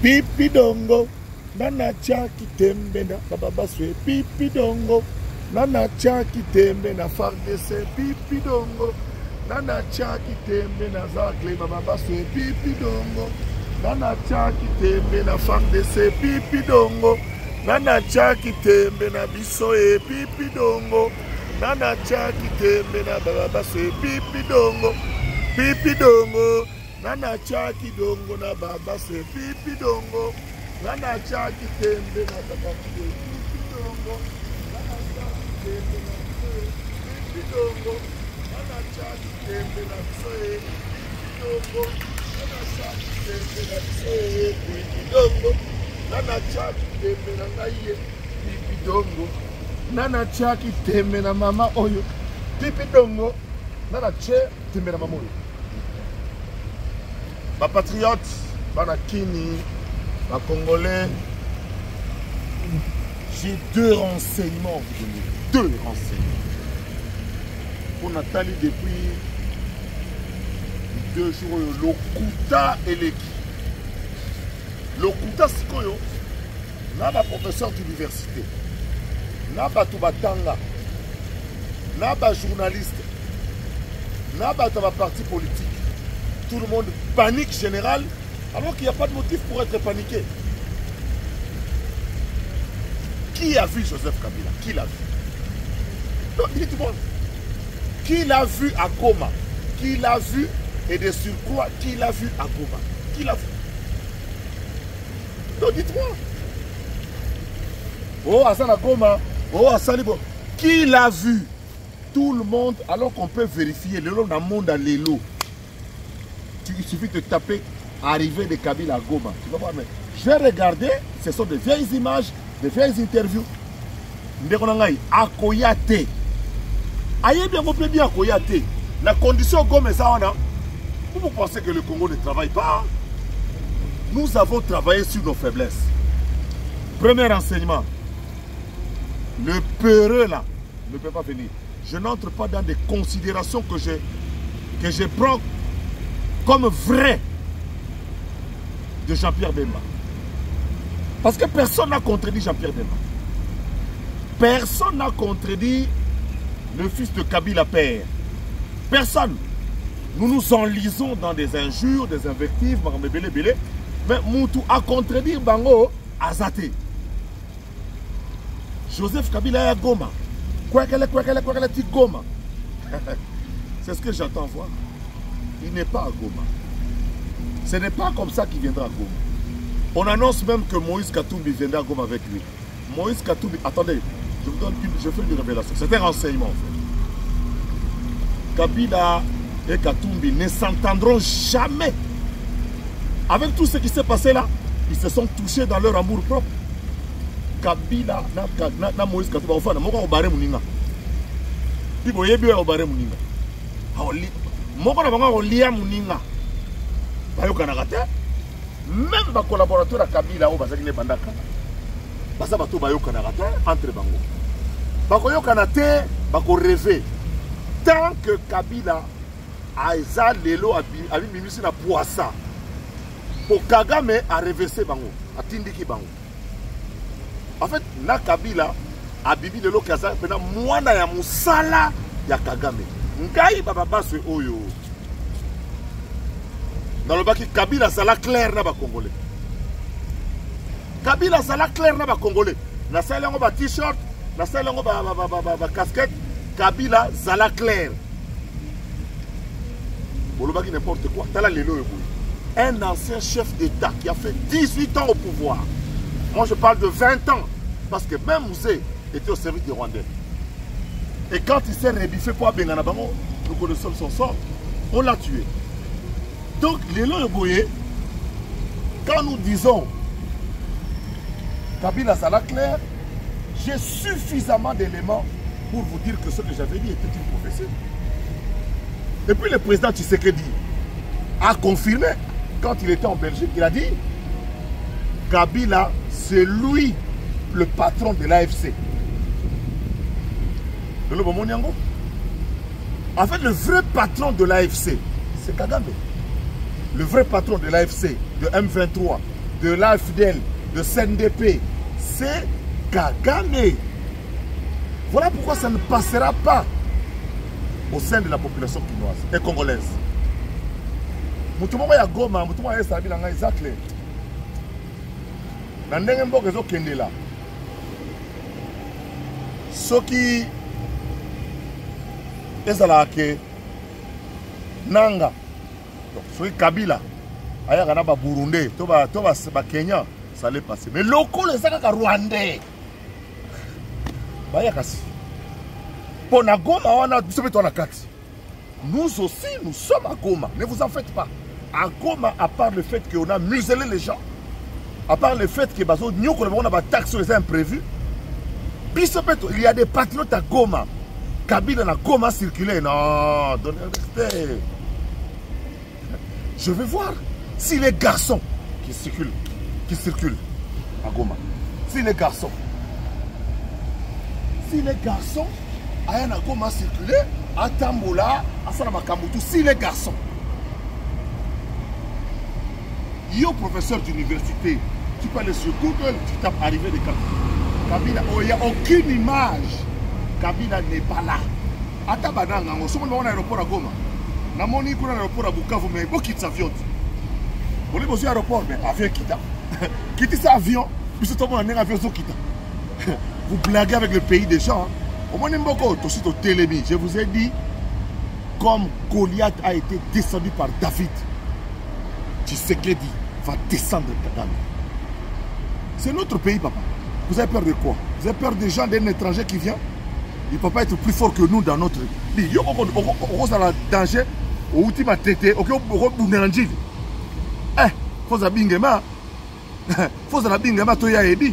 Pipi dongo, nana chaki tembe na baba baswe. Pipi dongo, nana chaki tembe na fardese. Pipi dongo, nana chaki tembe na zakle baba baswe. Pipi dongo, nana chaki tembe na fardese. Pipi dongo, nana chaki tembe na bisoe. Pipi dongo, nana chaki tembe na baba baswe. Pipi dongo, pipi dongo. Nana chaki dongo na baba se pipi dongo. Nana chaki tembe na baba se pipi dongo. Nana chaki tembe na pipi dongo. Nana chaki tembe na pipi dongo. Nana chaki tembe na pipi dongo. Nana chaki tembe na naye pipi dongo. Nana chaki tembe na mama oyo pipi dongo. Nana che tembe na mama oyo. Ma patriote, Banakini, ma Congolais, j'ai deux renseignements à vous donner. Deux renseignements. Pour Nathalie, depuis 2 jours, Lokuta et Leki. Lokuta, c'est quoi? N'a pas professeur d'université. N'a pas Toubatanga. N'a pas journaliste. N'a pas parti politique. Tout le monde panique générale, alors qu'il n'y a pas de motif pour être paniqué. Qui a vu Joseph Kabila? Qui l'a vu? Non, dites-moi. Qui l'a vu à Goma? Qui l'a vu et de surcroît, qui l'a vu à Goma? Qui l'a vu? Non, dites-moi. Oh, Hassan à Goma. Oh, Hassan Libo. Qui l'a vu? Tout le monde, alors qu'on peut vérifier le long d'un monde à l'élo. Il suffit de taper arrivée de Kabila à Goma. Tu vas voir, mais j'ai regardé, ce sont de vieilles images, de vieilles interviews. Ndekonangai, Akoyate. Aïe bien, on peut bien Akoyate. La condition Goma, ça, on a. Vous pensez que le Congo ne travaille pas? Nous avons travaillé sur nos faiblesses. Premier renseignement. Le peureux là ne peut pas venir. Je n'entre pas dans des considérations que je prends comme vrai de Jean-Pierre Bemba. Parce que personne n'a contredit Jean-Pierre Bemba. Personne n'a contredit le fils de Kabila père. Personne. Nous nous enlisons dans des injures, des invectives, mais Moutou a contredit Bango Azate. Joseph Kabila est à Goma. Quoi qu'elle est Goma. C'est ce que j'entends voir. Il n'est pas à Goma. Ce n'est pas comme ça qu'il viendra à Goma. On annonce même que Moïse Katumbi viendra à Goma avec lui. Moïse Katumbi, attendez, je fais une révélation. C'est un renseignement en fait. Kabila et Katumbi ne s'entendront jamais. Avec tout ce qui s'est passé là, ils se sont touchés dans leur amour propre. Kabila na Moïse Katumbi, enfin, on va au barré Mouninga. Puis vous voyez bien au barré Mouninga. Moko na bango lia muninga bayoka na kate même ba collaborateur à Kabila o bazaki ne bandaka basa bato bayoka na kate entre bango bako yoka na te bako rêver tant que Kabila aiza lelo abi mimisi na poisa pour Kagame a reversé bango atindiki bango en fait na Kabila a bibi lelo kaza pena mwana ya musala ya Kagame. Ngai baba baswe oyo. Dans le baki Kabila sala clair na ba Congolais. Kabila sala clair na ba Congolais. Na sala ngo ba t-shirt, na sala ngo ba casquette. Kabila sala clair. Bolo baki n'importe quoi. Tala lelo yo. Un ancien chef d'État qui a fait 18 ans au pouvoir. Moi je parle de 20 ans parce que même Mouzé était au service des Rwandais. Et quand il s'est rébiffé pour Bengana Bango, nous connaissons son sort, on l'a tué. Donc, les Loyoboye, quand nous disons Kabila Sala clair, j'ai suffisamment d'éléments pour vous dire que ce que j'avais dit était une prophétie. Et puis le président Tshisekedi a confirmé, quand il était en Belgique, il a dit Kabila, c'est lui le patron de l'AFC. En fait, le vrai patron de l'AFC, c'est Kagame. Le vrai patron de l'AFC, de M23, de l'AFDL, de CNDP, c'est Kagame. Voilà pourquoi ça ne passera pas au sein de la population quinoise et congolaise. Mutumoko ya Goma, mutumoko ya Estabi nanga exactly. Na ndenge mboka ezo kende la. Soki ezala ke nanga. Donc soki Kabila ayaka na ba Burundais, to ba Kenya, ça allait passer. Mais loko les ka Rwandais. Baya kasi. Pour na Goma wana biso na kati. Nous aussi nous sommes à Goma. Ne vous en faites pas. À Goma, à part le fait qu'on a muselé les gens, à part le fait que nous avons des taxes sur les imprévus, il y a des patriotes à Goma. Kabila na Goma circulé. Non, donnez respect. Je vais voir si les garçons qui circulent à Goma, si les garçons à Goma circulé, à Tamboula, à Salamakamoutou, si les garçons. Yo professeur d'université, tu peux aller sur Google, tu tapes arrivée de Kabila. Il n'y a aucune image. Kabila n'est pas là. Ata bananga, on se met dans l'aéroport à Goma. Na moni kuna l'aéroport à Bukavu, mais beaucoup de avions. On est dans l'aéroport, mais avion quitta. Quitter cet avion, puis tout le monde a un avion qui quitte. Vous blaguez avec le pays des gens. Au moins, aussi au Télémi, je vous ai dit, comme Goliath a été descendu par David, Tshisekedi va descendre Kagame. C'est notre pays, papa. Vous avez peur de quoi? Vous avez peur des gens d'un étranger qui vient? Il ne peut pas être plus fort que nous dans notre pays. On est dans danger. On est dans traité. On est dans danger. Eh, faut que bingema. Faut que bingema toya ebi.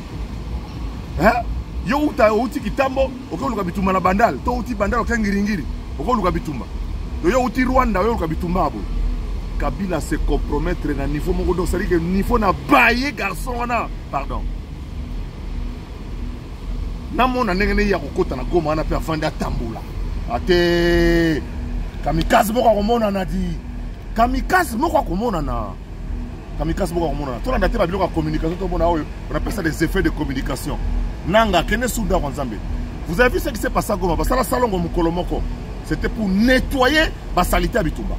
Hein? Yo uta uti kitambo, okoluka bitumba na bandal. To uti bandal okangiringiri. Okoluka bitumba. Yo uti Rwanda, yo okoluka bitumba abo. Kabila se compromettre na niveau moko donc ça dit que niveau na baye garçon na pardon. Na mona ndenge ya kokota na Goma na pe afanda Tambula. Ate kamikaze moko komona na di. Kamikaze moko komona na. Kamikaze moko komona. To na date ba biloko ya communication to mona oyo, on appelle ça des effets de communication. Nanga kene souda kwa Nzambe. Vous avez vu ce qui s'est passé à Goma? Basala salongo mukolo moko. C'était pour nettoyer basalite à Bitumba.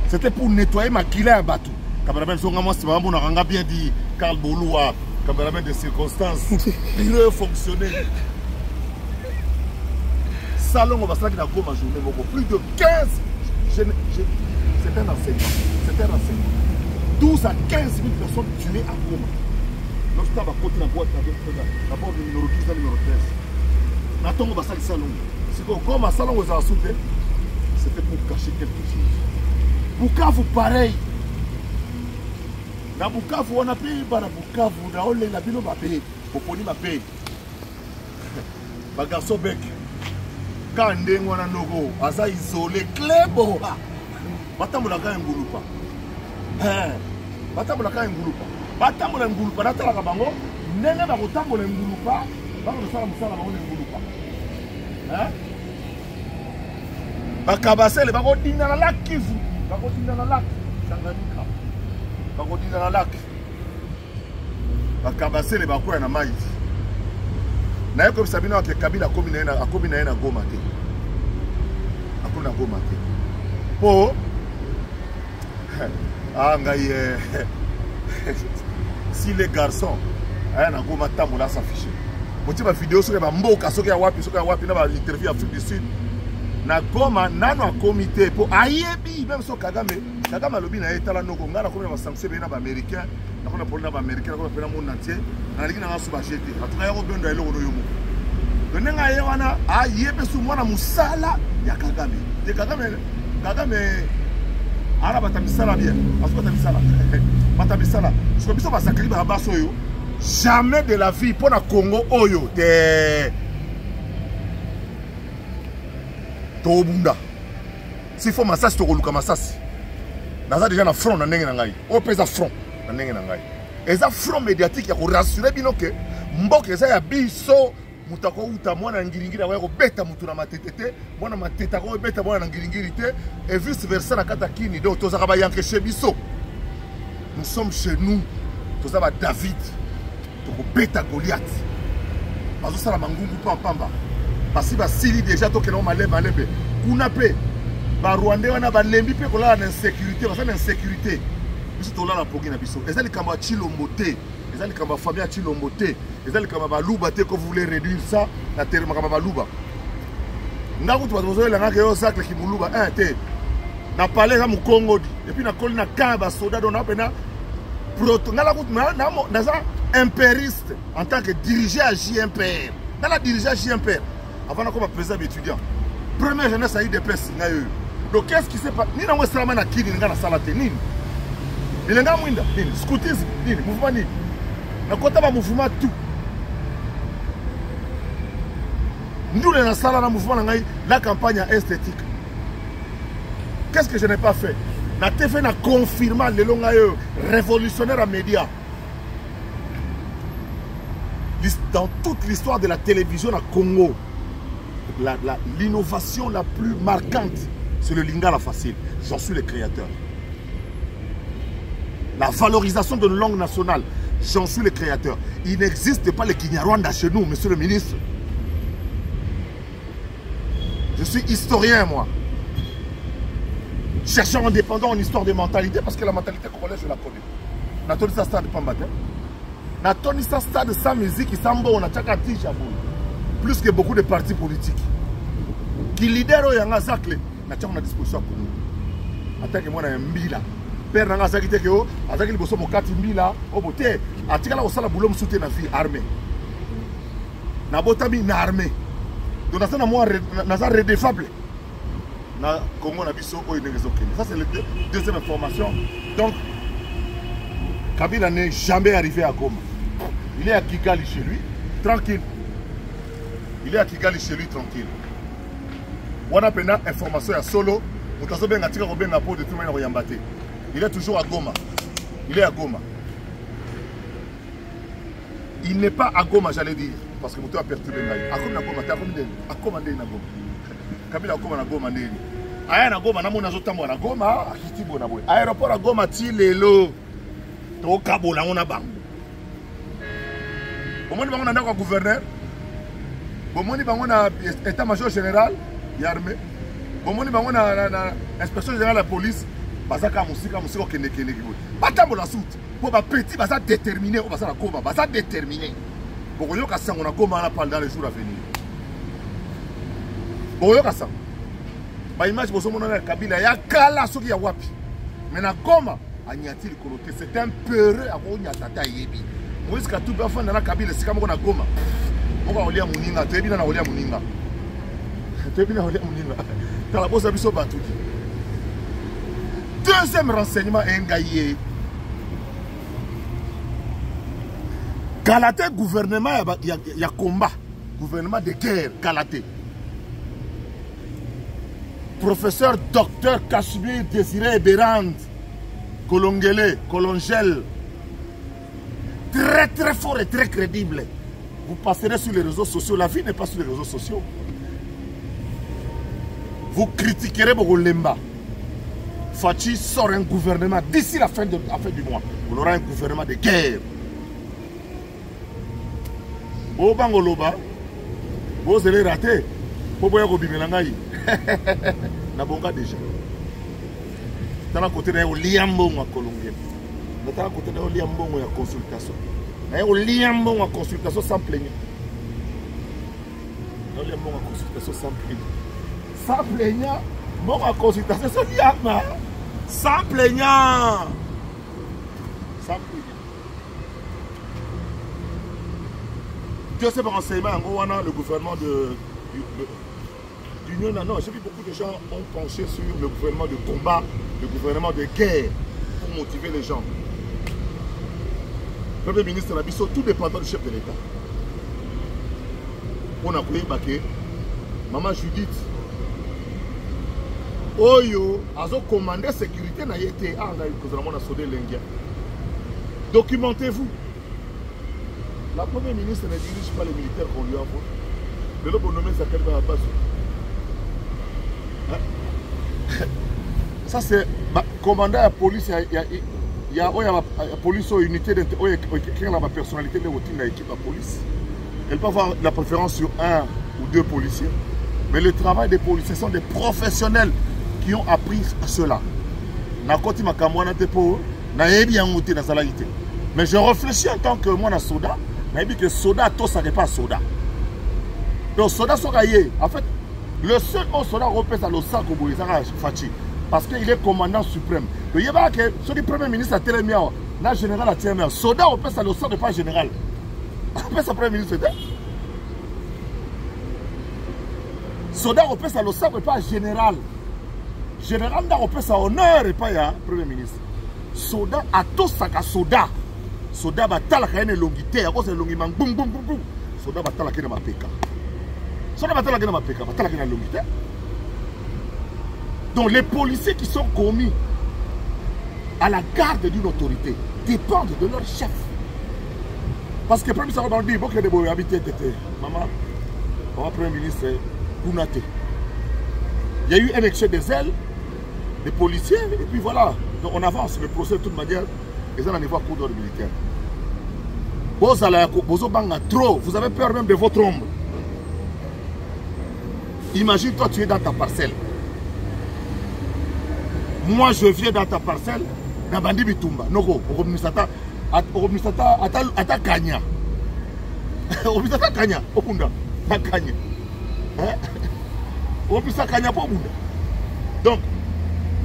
C'était pour nettoyer ma kila à Batou. Cameraman Zonga c'est vraiment on a bien dit Karl Boloua, cameraman de circonstances. Il a fonctionné. Salon on va s'arrêter à Goma journée beaucoup plus de 15. C'est un enseignement. C'est un enseignement. 12 à 15 000 personnes tuées à Goma. Lorsque tu vas côté la boîte, d'abord le numéro 12 et le numéro 13. Maintenant on va s'arrêter salon. C'est comme un salon aux assoupés, c'était pour cacher quelque chose. Bukavu pareil. Na Bukavu on a payé par Bukavu, na on l'a bino ba payé, poponi ba payé. Ba garçon bec. Quand ndengo na nogo, asa isolé clebo. Batambola ka ngulupa. Batambola ka ngulupa. Batambola ngulupa natala ka bango, ndenge ba kotambola ngulupa, ba ko sala musala bango ngulupa. Bakabasele bako dinga na lac Kivu. Bako dinga na lac Tanganyika. Bako dinga na lac. Bakabasele bako na mai. Na yeko bisabina ke Kabila akomi na Goma te. Akona Goma te. Po ngai si les garçons na Goma tambola s'afficher. Motiba ba vidéo sur ba mboka soki ya wapi na ba interview Afrique du Sud. Na Goma nano a comité pour ayebi même so Kagame alobi na etala noko ngana komela ba sanction na ba américain na kona polina ba américain na kona pena monde entier na liki na ngasu ba jeter atuna yako bendo elo no yomo donenga ye wana ayebe su mwana musala ya Kagame de Kagame ara batamisala bien asko batamisala so biso ba sakali ba baso yo jamais de la vie pour na Congo oyo de Tobunda. S'il faut massage, tu as massage. Naza déjà na front na ndenge na ngai. O pesa front na ndenge na ngai. Eza front médiatique ya ko rassurer bino que mboka eza ya biso mutako uta mwana ngiringiri wa ko beta mutu na matetete, mwana mateta ko beta mwana ngiringiri te et vice versa na kata kini donc tozaka ba yanke chez biso. Nous sommes chez nous. Tout ça va David. Toko beta Goliath. Parce que ça la mangungu pamba. Parce que bah sili déjà to keno malebe. Kuna pe. Ba Rwandais wana ba lembi pe kola na insécurité, parce que insécurité. Biso to la na pogi na biso. Ezali kamba Chilombote. Ezali kamba Fabien Chilombote. Ezali kamba Baluba te que vous voulez réduire ça na terre kamba Baluba. Ndaku tu bazo la ngaka yo sacle ki muluba te. Na parler na Mukongo et puis na koli na kamba soda do na pena proto na la route na ça impériste en tant que dirigeant à JMPR. Dans la dirigeant à JMPR avant de comme président étudiant. Première jeunesse a eu des places. Donc qu'est-ce qui s'est passé? Ni na Westrama na kini nga na salate nini. Ni nga mwinda nini scoutisme nini mouvement nini. Na kota ba mouvement tout. Nous na sala na mouvement ngai la campagne esthétique. Qu'est-ce que je n'ai pas fait? Na TV na confirmant le longa révolutionnaire à médias. Dans toute l'histoire de la télévision à Congo, l'innovation la plus marquante, c'est le lingala facile. J'en suis le créateur. La valorisation de langue nationale, j'en suis le créateur. Il n'existe pas le Kinyarwanda chez nous, monsieur le ministre. Je suis historien, moi. Chercheur indépendant en histoire de mentalité, parce que la mentalité congolaise, je la connais. Nathalie Sasta de Pambata. Nathalie Sasta de sa musique, il s'emballe, on a tchakati chabou. Plus que beaucoup de partis politiques. Qui leader au Yanga Zakle, n'a pas à disposition pour nous. Attends que moi, on a un mbila. Père Nanga Zakite Keo, avec les bossons, mon 4 mbila, au beauté. Atikala au sala boulot, soutien la vie armée. Nabotami na armée. Donc, dans moi, dans un redéfable. Na Congo na biso oyo ndengezokende. Ça c'est la deuxième information. Donc Kabila n'est jamais arrivé à Goma. Il est à Kigali chez lui, tranquille. Il est à Kigali chez lui, tranquille. On a pena information à solo. Il est toujours à Goma. Il est à Goma. Il n'est pas à Goma, j'allais dire. Parce que Moutou a perturbé Naï. À Goma, tu as commandé na Goma. Kabila a commandé na Goma. Aya na Goma, na mona zotambo na Goma, akitibo na boy. Aéroport à Goma ti lelo. To kabola on a bang. Bomoni bango na ndako gouverneur. Bomoni bango na état-major général, l'armée. Bomoni bango na inspection générale de la police. Bazaka musika kende kende kibo. Batambo la soute. Pour ba petit baza déterminé, on va na Goma, baza déterminé. Bokoyo ka sango na Goma na pendant les jours à venir. Bokoyo ka sango. Ba image boso mona Kabila ya kala soki ya wapi. Mais na Goma anyati likolote, c'est un peureux à konya tata yebi. Moïse Katumbi afan na Kabila sika moko na Goma. Moko olia muninga, tebi na olia muninga. Tebi na olia muninga. Tala bosa biso batuki. Deuxième renseignement engaye. Kalaté gouvernement ya combat, gouvernement de guerre Kalaté. Professeur docteur Kashmir Désiré Berand Kolongele, Kolongel, très très fort et très crédible. Vous passerez sur les réseaux sociaux. La vie n'est pas sur les réseaux sociaux. Vous critiquerez Bogolemba. Fachi sort un gouvernement d'ici la fin du mois. On aura un gouvernement de guerre. Bobangoloba, vous allez rater. Boboya Gobimelangaï. Na bonga déjà. Dans la côté de Liambon à Colombie. Dans la côté de Liambon à consultation. Dans Liambon à consultation sans plaignir. Dans Liambon à consultation sans plaignir. Sans plaignant, bon à consultation sans Liambon. Sans plaignant. Sans plaignant. Dieu sait par renseignement, le gouvernement de l'Union. Non, j'ai vu beaucoup de gens ont penché sur le gouvernement de combat, le gouvernement de guerre, pour motiver les gens. Le Premier ministre Nabiso, tout dépendant du chef de l'État. On a pris Baké, Maman Judith, Oyo, Azo commandé sécurité n'a été à l'India. Documentez-vous. La Première ministre ne dirige pas les militaires qu'on lui envoie. Le lobo nommé Zakel Babazo. Ça c'est commandant de la police il y a la police ou unité de la personnalité de l'équipe de la police. Elle peut avoir la préférence sur un ou deux policiers. Mais le travail des policiers sont des professionnels qui ont appris cela. Mais je réfléchis en tant que moi dans soda. Je dis que soda, tout ça n'est pas soda. Donc soda, en fait, le seul soda repose à l'Osaka Fachi. Parce qu'il est commandant suprême. Il y a que ce qui est premier ministre à Télémia, la général à Télémia. Soda repose à l'Osaka, pas général. Repose à premier ministre. Soda repose à l'Osaka, pas général. Général n'a repose à honneur et pas à premier ministre. Soda à tout ça soda. Soda batala kayene longité à cause de longiment boum boum boum boum. Soda batala kayene mapeka. Soda batala kayene mapeka, batala kayene longité. Donc les policiers qui sont commis à la garde d'une autorité dépendent de leur chef. Parce que le premier ministre a dit que les gens habitaient maman, premier ministre Kounate. Il y a eu un excès des ailes des policiers et puis voilà. Donc on avance le procès de toute manière. Et ça, on niveau cours d'ordre militaire. Vous avez peur même de votre ombre. Imagine toi, tu es dans ta parcelle. Moi, je viens dans ta parcelle, dans Bandi Bitumba. Noko, Orobnisata, Ata Kanya. Orobnisata Kanya, Okunda, Kanya. Orobnisata Kanya, Okunda. Donc,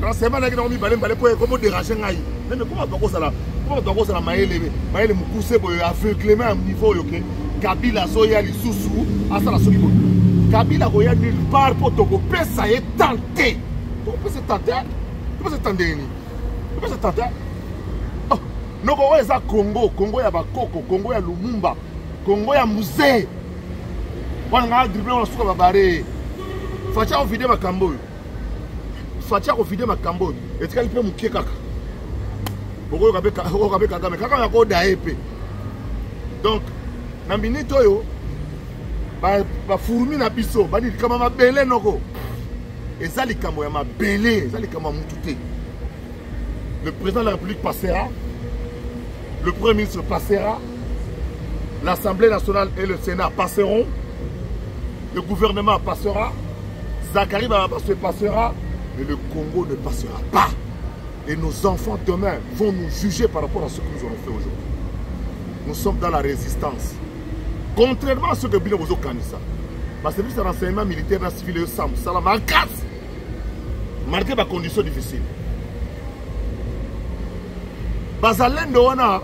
renseignement là qui n'a mis balé pour comment déranger ngaï. Mais comment tu ça là? Comment tu ça là maël mukuse boy aveuglement à niveau yoké. Kabila soya li susu asa la soki boy. Kabila goya nulle part pour toko pesa est tenté. Tu peux se tenter? Tu peux se tenter ni? Tu peux se tenter? Oh, non ko eza Congo, Congo ya bakoko, Congo ya Lumumba, Congo ya musée. Wana nga dribble on suka babare. Facha o vidéo makambo. Facha ko vidéo makambo. Etika lipe mukie kaka. Boko kabe kagame kaka ya ko daepe. Donc na minute oyo ba fourmi na biso ba di kama mabele noko. Ezali kamo ya mabele, ezali kama mutute. Le président de la République passera. Le Premier ministre passera. L'Assemblée nationale et le Sénat passeront. Le gouvernement passera. Zachary passera. Mais le Congo ne passera pas. Et nos enfants demain vont nous juger par rapport à ce que nous avons fait aujourd'hui. Nous sommes dans la résistance. Contrairement à ce que Bino Bozo Kanissa. Ma service de renseignement militaire et civil ça m'a casse. Malgré ma condition difficile. Bazalendo wana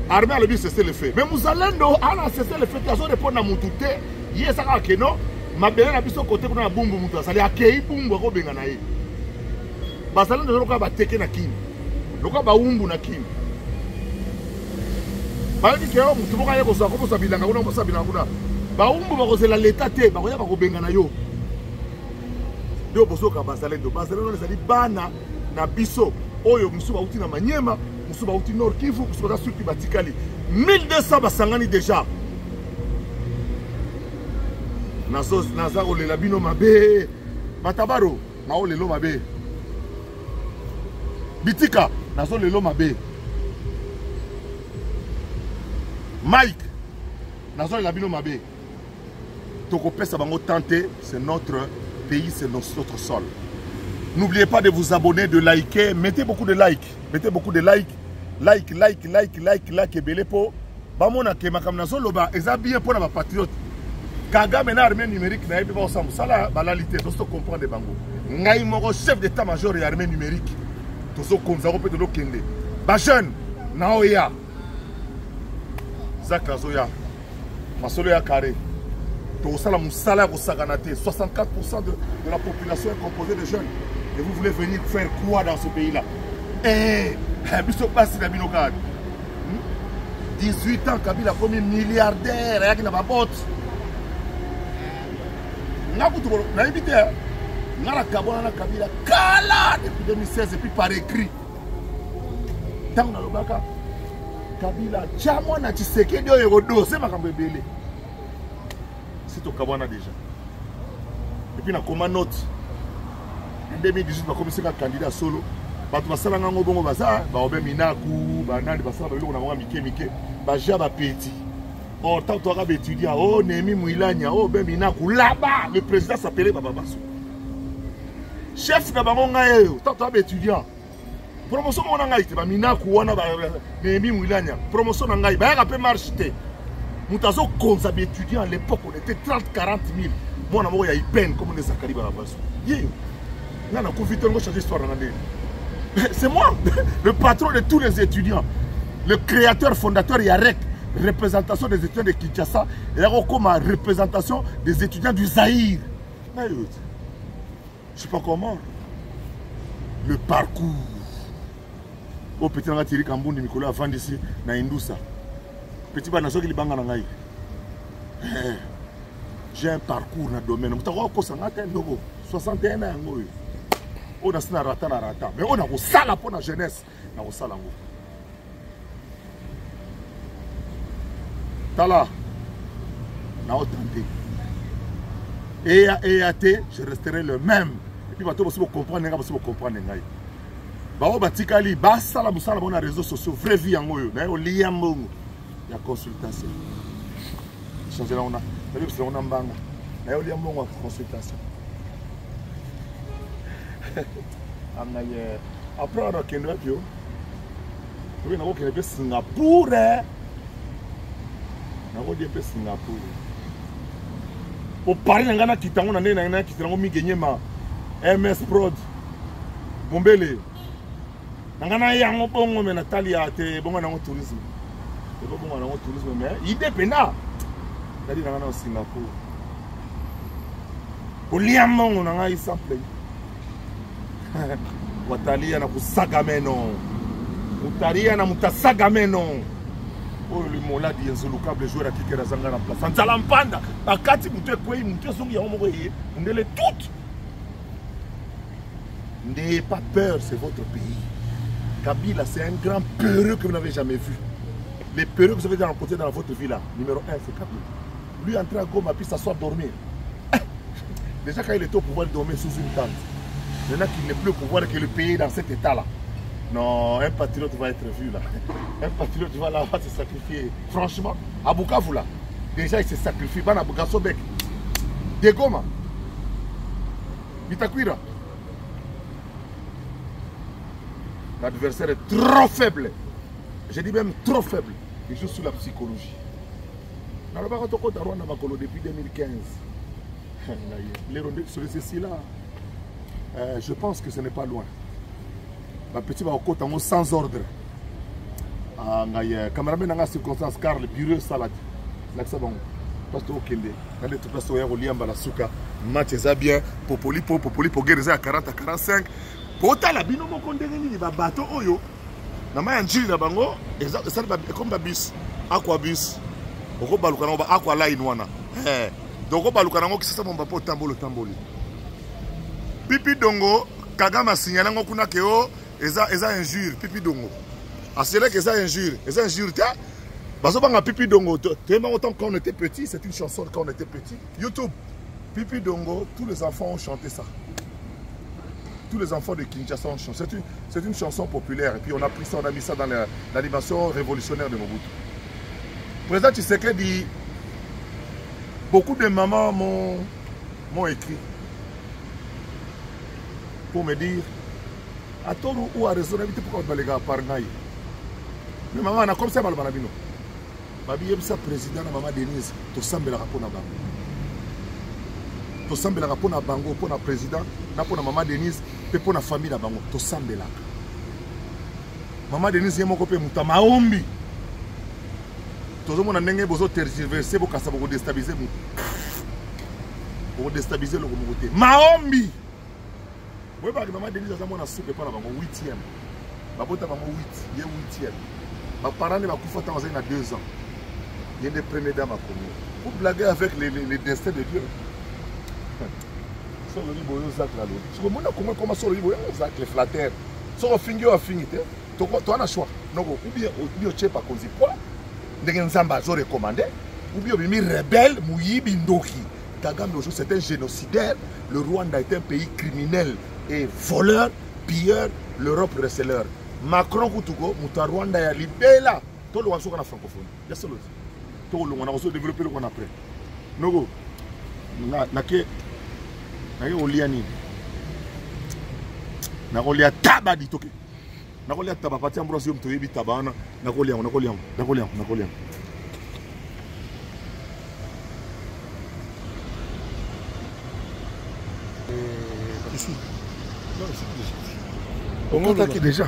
armée a le but cesser le fait. Mais Mouzalendo a cessé le fait. Il y a répondre à mon touté. Il y a ça qui non. Ma belle a biso côté pour na bumbu mutu. Ça lui a accueilli bumbu ko benga nae. Bazalendo loka ba teke na kim. Loka ba umbu na kim. Ba di ke o mutu boka yeko sa ko sa bilanga kuna ko sa bilanga kuna. Ba umbu ba ko zela l'état te ba ko ya ba ko benga na yo. Do bosoka Bazalendo. Bazalendo les ali bana na biso. Oyo musuba uti na Manyema, musuba uti Nord Kivu, musuba da Sud Batikali. 1200 basangani déjà. Naza olela bino mabe. Batabaro, na olelo mabe. Bitika, naza olelo mabe. Mike, naza olela bino mabe. Toko pesa bango tenter, c'est notre pays, c'est notre sol. N'oubliez pas de vous abonner, de liker. Mettez beaucoup de likes. Mettez beaucoup de likes. Like, et belé po. Bamona ke makamnazo loba. Eza bien pour la patriote. Kagame na armée numérique na yebi ba osam. Sala balalité. Tosto comprendre de bango. Ngai moko chef d'état-major et armée numérique. Tosto konzaro pe de lo kende. Ba jeune na oya. Zaka zoya. Masolo ya carré. Tosala musala ko saganate. 64% de la population est composée de jeunes. Et vous voulez venir faire quoi dans ce pays-là? Eh, 18 ans, Kabila comme un milliardaire, il n'y a pas de botte. Il y a Kabila Kala depuis 2016 et puis par écrit. Tant que Lobaka, Kabila, Chamona, Tshisekedi, c'est ma cambébélé. C'est au Kabana déjà. Et puis, on a comme note. En 2018, on a commencé à candidat solo. bato basala ngango bongo baza baobe minaku banani basala biloko na bango mike baja bapeti. Oh, tant que tu as étudié, oh, Némi Mouilania, oh, ben Minakou, là-bas, le président s'appelait Baba Bassou. Chef de Bamongaï, tant que tu as étudié. Promotion Monangaï, Minakou, Némi Mouilania, promotion Nangaï, bah, rappel marché. Moutazo, comme ça, étudiant à l'époque, on était 30-40 000. Moi, on a eu peine comme on est Zakari Baba Bassou. C'est moi, le patron de tous les étudiants, le créateur, fondateur Yarek. Représentation des étudiants de Kinshasa et là comme représentation des étudiants du Zaïre. Je ne sais pas comment. Le parcours. Au petit nanga Thierry Kambouni Mikolo avant d'ici na Indoussa. Petit banaso qui libanga nangai. J'ai un parcours dans le domaine. Vous avez quoi ça n'a 61 ans. On a ça rata. Mais on a au sala pour la jeunesse. On a au sala. Tala, na tenté. EAT, je resterai le même. Et puis, vous comprendre, vous comprendre. Bah, batikali, basta la musala bon réseaux sociaux, vraie vie en moyo. Na o liambo, ya consultation. Changer là on a, parce que on a mbanga. Na o liambo consultation. Amnaye, après on a kendo pio. Oui, na ko kende Singapour. On va Singapour. Pour parler de la Kitango, on a gagné ma MS Prod. Bombele. On a eu un bon Nathalie à bon tourisme. C'est pas bon tourisme, mais il dépend. On a dit au Singapour. Au Liamon, on a eu ça. Watalia na kusagameno. Mutaria na mutasagameno. Oh, le mola dit insolukable joueur à qui est zanga en place. Sanzalampanda, bakati muté kwei muté zongi ya omo yé, on est toutes. N'ayez pas peur, c'est votre pays. Kabila, c'est un grand peureux que vous n'avez jamais vu. Les peureux que vous avez rencontrés dans votre vie là, numéro 1, c'est Kabila. Lui entrer à Goma puis s'asseoir dormir. Déjà quand il était au pouvoir de dormir sous une tente. Maintenant qu'il n'est plus au pouvoir que le pays est dans cet état là. Non, un patriote va être vu là. Un patriote va là-bas se sacrifier. Franchement, à Bukavu là, déjà il se sacrifie. Ban à Bukasobek. De Goma. Bitakwira. L'adversaire est trop faible. Je dis même trop faible. Il joue sous la psychologie. Depuis 2015. Les rondeurs sur ceci là, je pense que ce n'est pas loin. Ma petite va au côté sans ordre. Cameraman dans la circonstance car le bureau salade. L'accès bon. Parce que au Kende, quand les tout au Liamba la souka, match est bien, popoli pour guérir à 40 à 45. Pour ta la bino mon condé ni ba bateau oyo. Na ma njili na bango, exact ça comme babus, aquabus. Oko balukana ba aqua line wana. Donc oko balukana ngo kisasa mon bapo tambolo. Pipi dongo Kagama signala ngo kuna keo eza injure pipi dongo. Asele que ça injure, Baso banga pipi dongo, tellement autant quand on était petit, c'est une chanson quand on était petit. YouTube, pipi dongo, tous les enfants ont chanté ça. Tous les enfants de Kinshasa ont chanté. C'est une chanson populaire. Et puis on a pris ça, on a mis ça dans l'animation révolutionnaire de Mobutu. Président Tshisekedi dit, beaucoup de mamans m'ont écrit pour me dire, à tort ou à raisonnabilité, pourquoi on va les gars par naï. Mais maman, on a comme ça, Malbanabino. Babi yebisa président na maman Denise to sambela rapport na bango. To sambela rapport na bango pour na président na pour na maman Denise pe pour na famille na bango to sambela. Maman Denise yemo ko pe muta maombi. Tozo mona ndenge bozo tergiverser bo kasa bo déstabiliser mu. Bo déstabiliser le côté. Maombi. Moi ba maman Denise za mona soupe pour na bango 8e. Babota bango 8, ye 8e. Mes parents ne m'ont pas fait à 2 ans. Il y a des premières dames à connaître. Vous blaguez avec les destins de Dieu. Sur le niveau, il y a un comment sur le niveau, il y a les flatteurs. Sur le finger, tu as un choix. Ou bien tu n'as pas connu quoi. Tu as recommandé. Ou bien tu es rebelle, Mouyi Bindoki. Kagame, c'est un génocidaire. Le Rwanda est un pays criminel et voleur, pilleur, l'Europe reste leur. Macron kutuko muta Rwanda ya libela to lo wanso kana francophone. Ya solo. To lo wana so développer le qu'on après. Nogo. Na ke olia ni. Na olia taba di toke. Na olia taba pati ambrosi mto yebi tabana na olia. Ici. Non, c'est déjà. On attaque déjà.